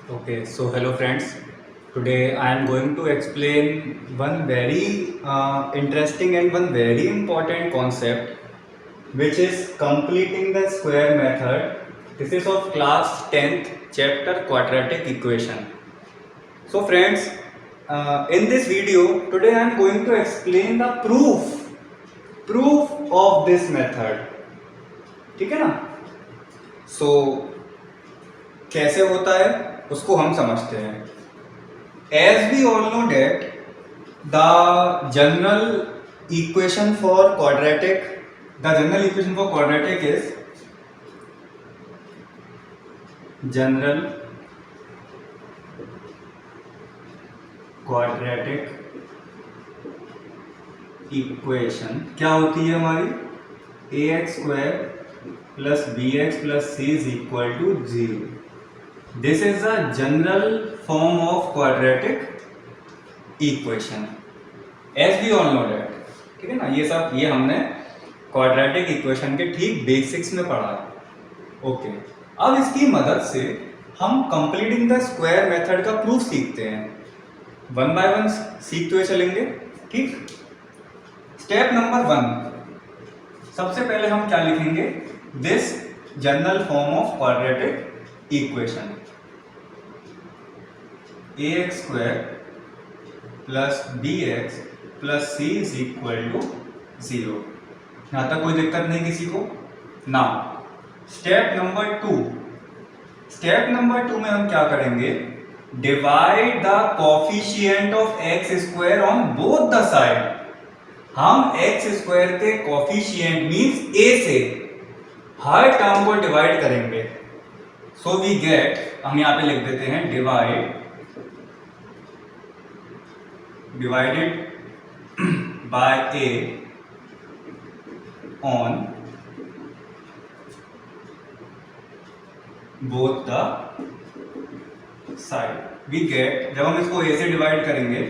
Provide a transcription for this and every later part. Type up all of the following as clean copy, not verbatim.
Okay, so hello friends. Today I am going to explain one very interesting and one very important concept, which is completing the square method. This is of class 10th chapter quadratic equation. So friends, in this video today I am going to explain the proof of this method. ठीक है ना? So कैसे होता है उसको हम समझते हैं. As we all know that the general equation for quadratic is general quadratic equation क्या होती है हमारी ax square plus bx plus c is equal to 0. This is a general form of quadratic equation as we all know that. ठीक है ना, ये हमने quadratic equation के ठीक बेसिक्स में पढ़ा है. ओके, अब इसकी मदद से हम कंप्लीटिंग द स्क्वायर मेथड का प्रूफ सीखते हैं. वन बाय वन सीखते हुए चलेंगे. ठीक, स्टेप नंबर 1, सबसे पहले हम क्या लिखेंगे? This general form of quadratic equation ax square plus bx plus c is equal to 0. यहाँ तक कोई दिक्कत नहीं किसी को ना. स्टेप नंबर 2 में हम क्या करेंगे? Divide the coefficient of x square on both the side. हम एक्स स्क्वायर के कोफिशिएंट मींस a से हर टर्म को डिवाइड करेंगे. सो वी गेट, हम यहाँ पे लिख देते हैं divided by a on both the side. We get, जब हम इसको a से डिवाइड करेंगे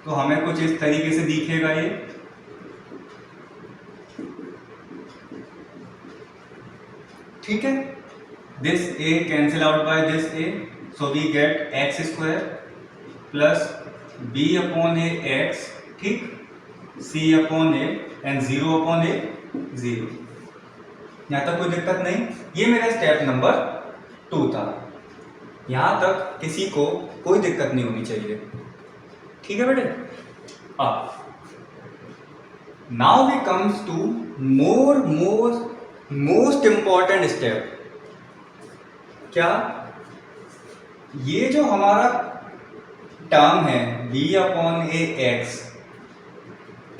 तो हमें कुछ इस तरीके से दिखेगा ये. ठीक है, this a cancel out by this a, so we get x square plus b upon a x, ठीक, c upon a and 0 upon a 0. यहाँ तक कोई दिक्कत नहीं. ये मेरा स्टेप नंबर 2 था. यहाँ तक किसी को कोई दिक्कत नहीं होनी चाहिए. ठीक है बेटे. अब now we comes to most important step. क्या? ये जो हमारा टर्म है b अपॉन ए एक्स,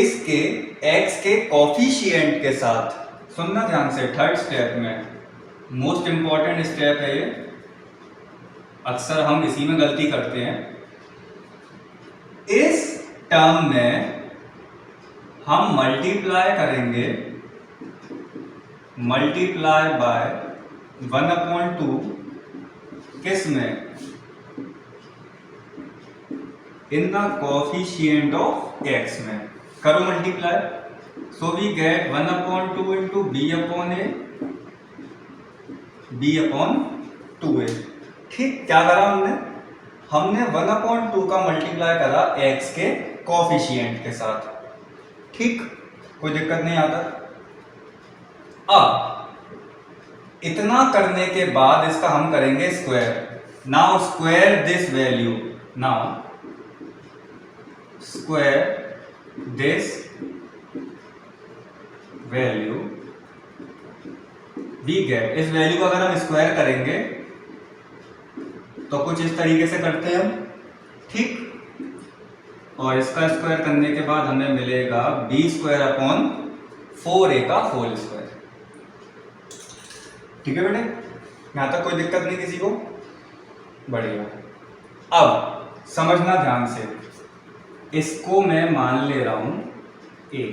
इसके x के कोफिशिएंट के साथ, सुनना ध्यान से, थर्ड स्टेप में मोस्ट इंपॉर्टेंट स्टेप है ये. अक्सर हम इसी में गलती करते हैं. इस टर्म में हम मल्टीप्लाई करेंगे, मल्टीप्लाई बाय 1/2 किस में? In the coefficient of x में. करो multiply. So we get 1/2 into b upon 2a. ठीक, क्या करा हमने 1/2 का मल्टीप्लाई करा x के कोफिशिएंट के साथ. ठीक, कोई दिक्कत नहीं आता. अब इतना करने के बाद इसका हम करेंगे square. Now square this value. Now square this value, we get, इस वैल्यू को अगर हम स्क्वायर करेंगे तो कुछ इस तरीके से करते हैं हम. ठीक, और इसका स्क्वायर करने के बाद हमें मिलेगा b स्क्वायर अपॉन 4a का होल स्क्वायर. ठीक है बेटे, यहां तक कोई दिक्कत नहीं किसी को? बढ़िया. अब समझना ध्यान से, इसको मैं मान ले रहा हूं a.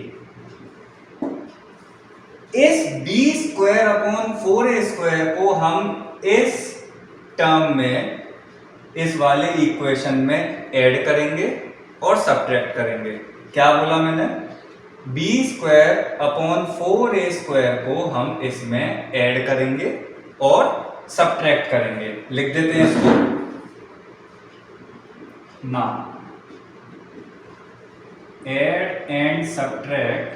इस b square upon 4a square को हम इस टर्म में, इस वाले इक्वेशन में ऐड करेंगे और सब्ट्रैक्ट करेंगे. क्या बोला मैंने? b square upon 4a square को हम इसमें ऐड करेंगे और सब्ट्रैक्ट करेंगे. लिख देते हैं इसको. ना एड एंड सब्ट्रैक्ट,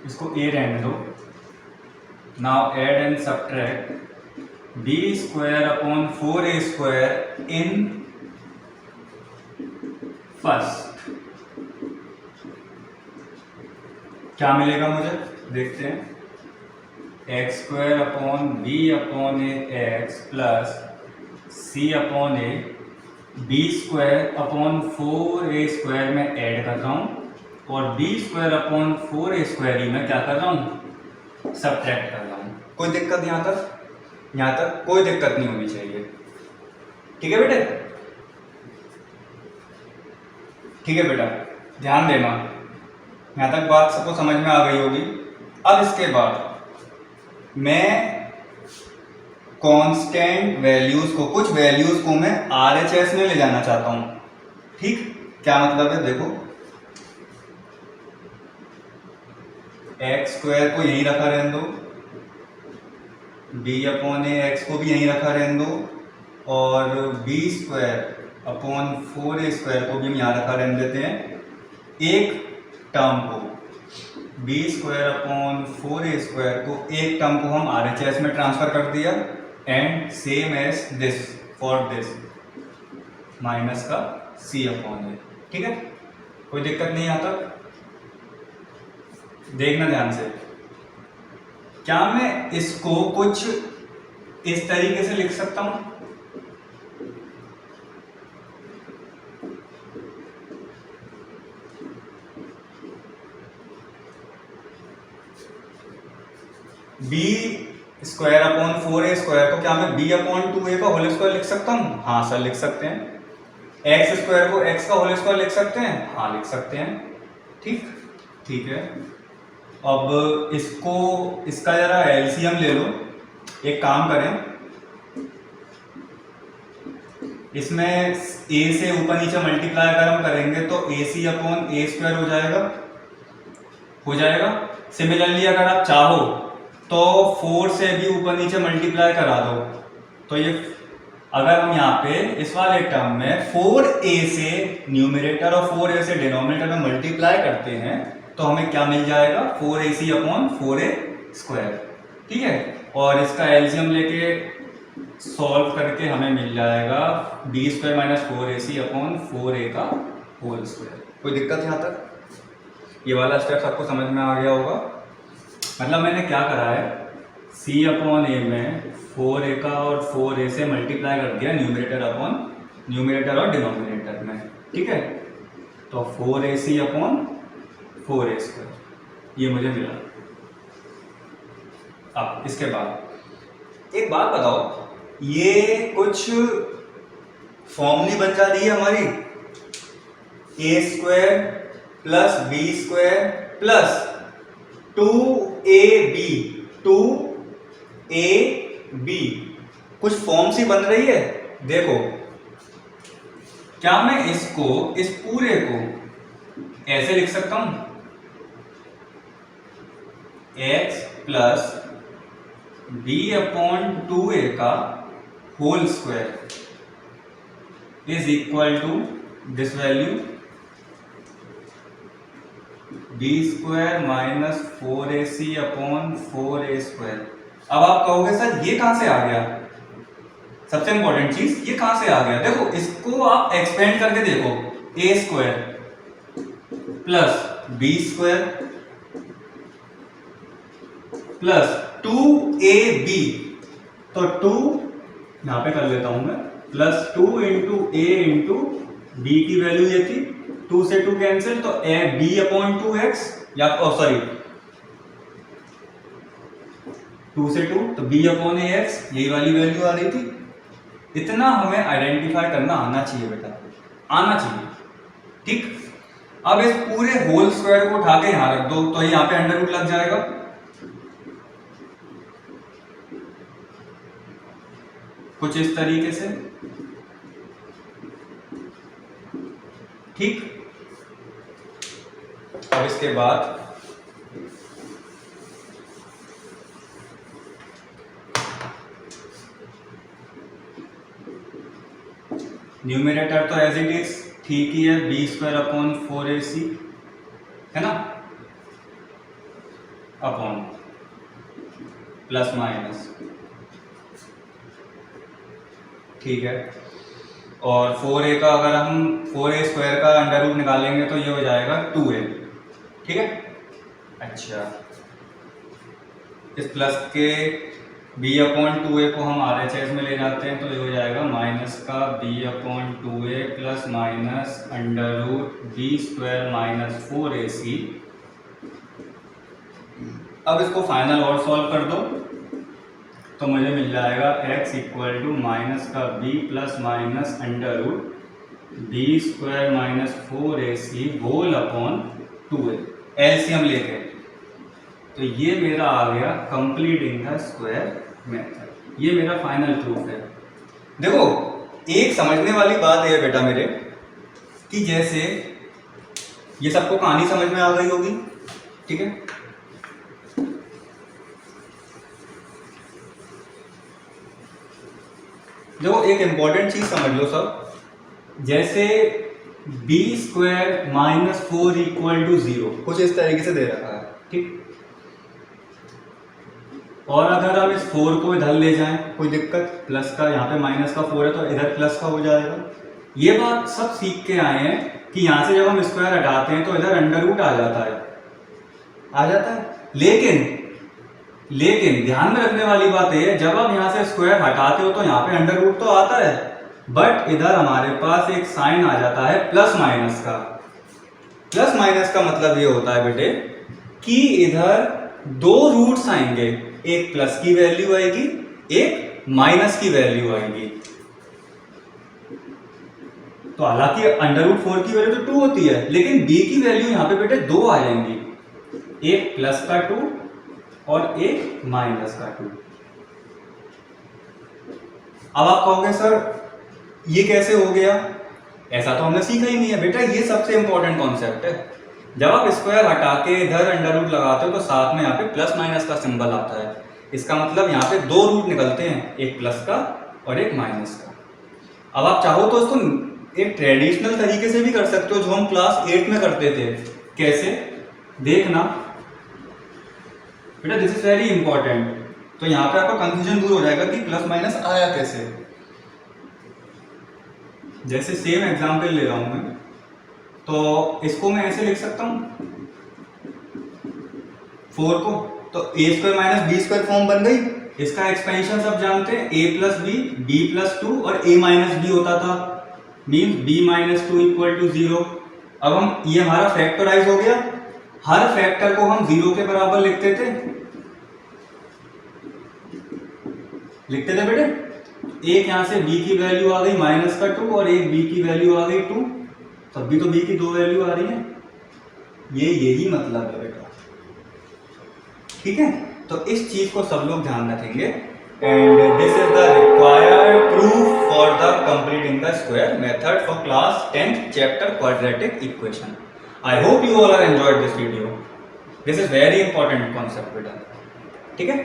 इसको ए रहने दो। Now add and subtract b square upon 4a square in first. क्या मिलेगा मुझे, देखते हैं। X square upon b upon a x plus c upon a, b square upon 4a square में add कर रहा हूँ और b square upon 4a square ही मैं क्या कर रहा हूँ, सब्ट्रैक्ट कर रहा हूँ। कोई दिक्कत यहाँ तक कोई दिक्कत नहीं होनी चाहिए। ठीक है बेटे, ठीक है बेटा, ध्यान देना, यहाँ तक बात सबको समझ में आ गई होगी। अब इसके बाद मैं कांस्टेंट वैल्यूज को, कुछ वैल्यूज को मैं आरएचएस में ले जाना चाहता हूं। ठीक, क्या मतलब है, देखो एक्स स्क्वायर को यहीं रखा रहने दो, बी अपॉन ए एक्स को भी यहीं रखा रहने दो और b square upon 4a square को भी हम यहाँ रखा रहने देते हैं। एक टर्म को, B square upon 4a square को, एक टर्म को हम आरएचएस में ट्रांसफर कर दिया। And same as this for this minus का सी अपॉन ए। ठीक है, कोई दिक्कत नहीं आता, देखना ध्यान से। क्या मैं इसको कुछ इस तरीके से लिख सकता हूं, B square upon 4a square को क्या मैं b अपॉन 2a का होल स्क्वायर लिख सकता हूँ? हाँ सर लिख सकते हैं। एक्स स्क्वायर को x का होल स्क्वायर लिख सकते हैं? हाँ लिख सकते हैं। ठीक, ठीक है। अब इसको, इसका जरा एलसीएम ले लो। एक काम करें, इसमें a से ऊपर नीचे मल्टीप्लाई अगर हम करेंगे तो ac अपॉन a स्क्वायर हो जाएगा। सिमिलरली अगर आप चाहो तो 4 से भी ऊपर नीचे मल्टीप्लाई करा दो, तो ये अगर हम यहाँ पे इस वाले टर्म में 4a से न्यूमरेटर और 4a से डिनोमिनेटर में मल्टीप्लाई करते हैं तो हमें क्या मिल जाएगा, 4ac अपॉन 4a स्क्वायर। ठीक है, और इसका एलसीएम लेके सॉल्व करके हमें मिल जाएगा b square minus 4ac upon 4a का होल स्क्वायर। कोई दिक्कत यहाँ तक? ये वाला स्टेप आपको समझ में आ गया होगा। मतलब मैंने क्या करा है, c अपॉन ए में 4a का और 4a से मल्टीप्लाई कर दिया न्यूमरेटर और डिनोमिनेटर में। ठीक है, तो 4ac अपॉन 4a स्क्वायर ये मुझे मिला। अब इसके बाद एक बात बताओ, ये कुछ फॉर्मूली बन जा रही है हमारी, a square plus b square plus 2ab कुछ फॉर्म सी बन रही है। देखो, क्या मैं इसको, इस पूरे को ऐसे लिख सकता हूं, x plus b upon 2a का whole square is equal to this value b square minus 4ac upon 4a square. अब आप कहोगे सर ये कहां से आ गया, सबसे इंपॉर्टेंट चीज ये कहां से आ गया। देखो इसको आप एक्सपेंड करके देखो, a square plus b square plus 2ab, तो 2 यहां पे कर लेता हूं मैं, plus 2 into a into b की वैल्यू ये थी, 2 से 2 कैंसिल, तो b अपॉन 2x या सॉरी 2 से 2 तो b अपॉन ax, यही वाली वैल्यू आ रही थी। इतना हमें आइडेंटिफाई करना आना चाहिए बेटा, आना चाहिए। ठीक, अब इस पूरे होल स्क्वायर को उठा के यहां रख दो, तो यहां पे अंडर रूट लग जाएगा। कुछ इस तरीके से। ठीक, अब इसके बाद न्यूमिनेटर तो एज इट इज ठीक ही है, बी स्क्वायर अपॉन 4ac है ना, अपॉन प्लस माइनस, ठीक है। और 4a का अगर हम 4a स्क्वायर का अंडर रूट निकालेंगे तो ये हो जाएगा 2a, ठीक है। अच्छा, इस प्लस के b अपॉन 2a को हम RHS में ले जाते हैं तो ये हो जाएगा माइनस का b upon 2a plus minus under root b square minus 4ac। अब इसको फाइनल और सॉल्व कर दो तो मुझे मिल जाएगा x इक्वल टू माइनस का b plus minus under root b square minus 4ac whole upon 2a, LCM लेके। तो ये मेरा आ गया कंप्लीटिंग द स्क्वायर मेथड, ये मेरा फाइनल प्रूफ है। देखो एक समझने वाली बात है बेटा मेरे कि जैसे ये सबको कहानी समझ में आ गई होगी, ठीक है। देखो एक इंपॉर्टेंट चीज समझ लो सब, जैसे b square minus 4 equal to 0 कुछ इस तरीके से दे रखा है, ठीक। और अगर हम इस 4 को इधर ले जाएं, कोई दिक्कत, प्लस का यहाँ पे माइनस का 4 है तो इधर प्लस का हो जाएगा। ये बात सब सीख के आए हैं कि यहाँ से जब हम स्क्वायर हटाते हैं तो इधर अंडर रूट आ जाता है, लेकिन ध्यान में रखने वाली बात है, जब आप यहाँ से स्क्वायर हटाते हो तो यहाँ पे अंडर रूट तो आता है, बट इधर हमारे पास एक साइन आ जाता है प्लस माइनस का। प्लस माइनस का मतलब ये होता है बेटे कि इधर दो रूट्स आएंगे, एक प्लस की वैल्यू आएगी, एक माइनस की वैल्यू आएगी। तो हालांकि अंडर रूट 4 की वैल्यू तो 2 होती है, लेकिन b की वैल्यू यहाँ पे बेटे 2 आ जाएंगी, एक प्लस का 2 और एक माइनस का 2। अब आप कहोगे सर ये कैसे हो गया, ऐसा तो हमने सीखा ही नहीं है। बेटा ये सबसे इंपॉर्टेंट कॉन्सेप्ट है, जब आप स्क्वायर हटा के इधर अंडर रूट लगाते हो तो साथ में यहाँ पे प्लस माइनस का सिंबल आता है। इसका मतलब यहाँ पे दो रूट निकलते हैं, एक प्लस का और एक माइनस का। अब आप चाहो तो इसको एक ट्रेडिशनल तरीके से भी कर सकते हो, जो हम क्लास 8 में करते थे। कैसे देखना बेटा, दिस इज वेरी इंपॉर्टेंट। तो यहाँ पे आपका कंफ्यूजन दूर हो जाएगा कि प्लस माइनस आया कैसे। जैसे सेम एग्जांपल ले रहा हूं मैं, तो इसको मैं ऐसे लिख सकता हूं 4 को, तो a square minus b square form बन गई। इसका एक्सपेंशन सब जानते हैं, a प्लस बी प्लस 2 और a माइनस बी होता था, means b minus 2 equal to 0। अब हम ये हमारा फैक्टराइज हो गया, हर फैक्टर को हम 0 के बराबर लिखते थे बेटे। एक यहां से b की वैल्यू आ गई माइनस का 2 और एक b की वैल्यू आ गई 2, तब भी तो b की दो वैल्यू आ रही है। यही मतलब है बेटा, ठीक है। तो इस चीज को सब लोग ध्यान रखेंगे, and this is the required proof for the completing the square method for class 10th chapter quadratic equation. I hope you all are enjoyed this video. This is very important concept बेटा, ठीक है।